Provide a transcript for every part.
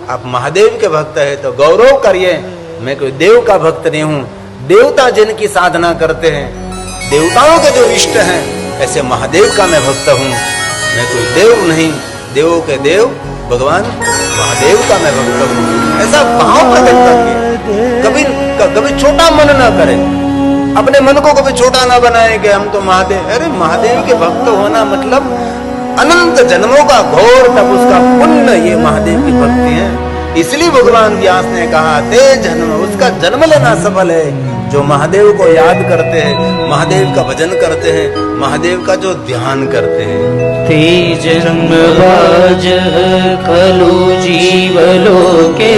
आप महादेव के भक्त है तो गौरव करिए, मैं कोई देव का भक्त नहीं हूं। देवता जिनकी साधना करते हैं, देवताओं के जो इष्ट हैं, ऐसे महादेव का मैं भक्त हूं। मैं कोई देव नहीं, देवों के देव भगवान महादेव का मैं भक्त हूं। ऐसा भाव प्रकट करिए। कभी छोटा मन ना करें, अपने मन को कभी छोटा ना बनाए कि हम तो महादेव। अरे महादेव के भक्त होना मतलब अनंत जन्मों का घोर तप उसका पुण्य, ये महादेव की भक्ति है। इसलिए भगवान व्यास ने कहा ते जन्म, उसका जन्म लेना सफल है जो महादेव को याद करते हैं, महादेव का भजन करते हैं, महादेव का जो ध्यान करते हैं। ते जन्म बाज खलु जीवलोके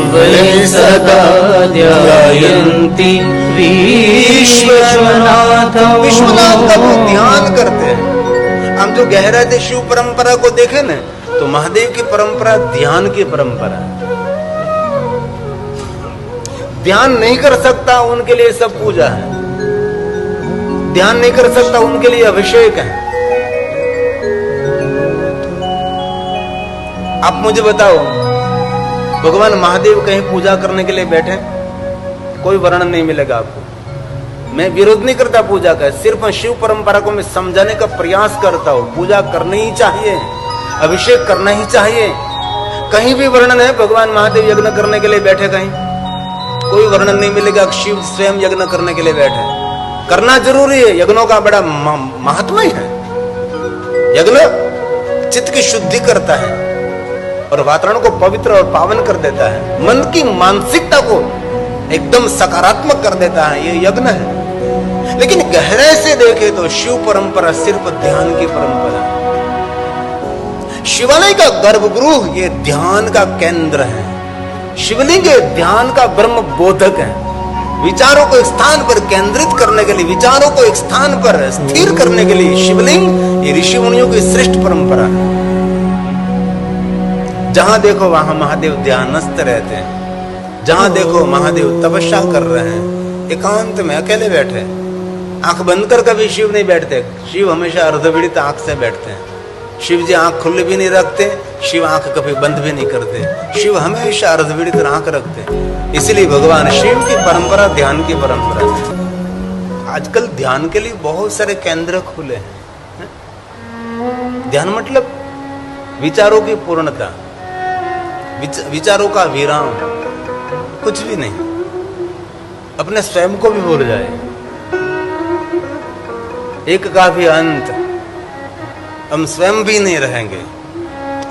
वै सदा ध्यायन्ति विश्वनाथ। विश्वनाथ का वो ध्यान करते हैं। हम जो गहराई से शिव परंपरा को देखें न, तो महादेव की परंपरा ध्यान की परंपरा है। ध्यान नहीं कर सकता उनके लिए सब पूजा है, ध्यान नहीं कर सकता उनके लिए अभिषेक है। आप मुझे बताओ, भगवान महादेव कहीं पूजा करने के लिए बैठे, कोई वर्णन नहीं मिलेगा आपको। मैं विरोध नहीं करता पूजा का, सिर्फ शिव परंपरा को मैं समझाने का प्रयास करता हूं। पूजा करनी ही चाहिए, अभिषेक करना ही चाहिए। कहीं भी वर्णन है भगवान महादेव यज्ञ करने के लिए बैठे, कहीं कोई वर्णन नहीं मिलेगा शिव स्वयं यज्ञ करने के लिए बैठे। करना जरूरी है, यज्ञों का बड़ा महात्मा है। यज्ञ चित्त की शुद्धि करता है और वातावरण को पवित्र और पावन कर देता है, मन की मानसिकता को एकदम सकारात्मक कर देता है, ये यज्ञ है। लेकिन गहराई से देखे तो शिव परंपरा सिर्फ ध्यान की परंपरा है। शिवालय का गर्भगृह ये ध्यान का केंद्र है। शिवलिंग ध्यान का ब्रह्म बोधक है। विचारों को एक स्थान पर केंद्रित करने के लिए, विचारों को एक स्थान पर स्थिर करने के लिए शिवलिंग ये ऋषि मुनियों की श्रेष्ठ परंपरा है। जहां देखो वहां महादेव ध्यानस्थ रहते हैं, जहां देखो महादेव तपस्या कर रहे हैं, एकांत में अकेले बैठे। आंख बंद कर कभी शिव नहीं बैठते, शिव हमेशा अर्धविदित आंख से बैठते हैं। शिव जी आंख खुली भी नहीं रखते, शिव आंख कभी बंद भी नहीं करते। शिव हमेशा अर्धविदित आंख रखते, इसलिए भगवान शिव की परंपरा ध्यान की परंपरा है। आजकल ध्यान के लिए बहुत सारे केंद्र खुले हैं। ध्यान मतलब विचारों की पूर्णता, विचारों का विराम, कुछ भी नहीं, अपने स्वयं को भी भूल जाए, एक का भी अंत, हम स्वयं भी नहीं रहेंगे,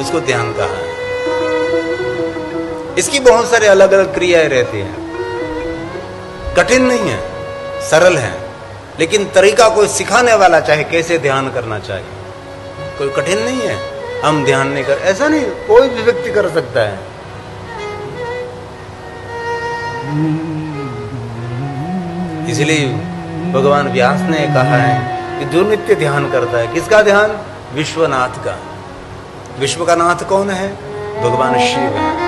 उसको ध्यान कहा है। इसकी बहुत सारे अलग अलग क्रियाएं रहती हैं, कठिन नहीं है, सरल है, लेकिन तरीका कोई सिखाने वाला चाहे कैसे ध्यान करना चाहिए, कोई कठिन नहीं है। हम ध्यान नहीं कर, ऐसा नहीं, कोई भी व्यक्ति कर सकता है। इसलिए भगवान व्यास ने कहा है कि जो नित्य ध्यान करता है, किसका ध्यान? विश्वनाथ का। विश्व का नाथ कौन है? भगवान शिव है।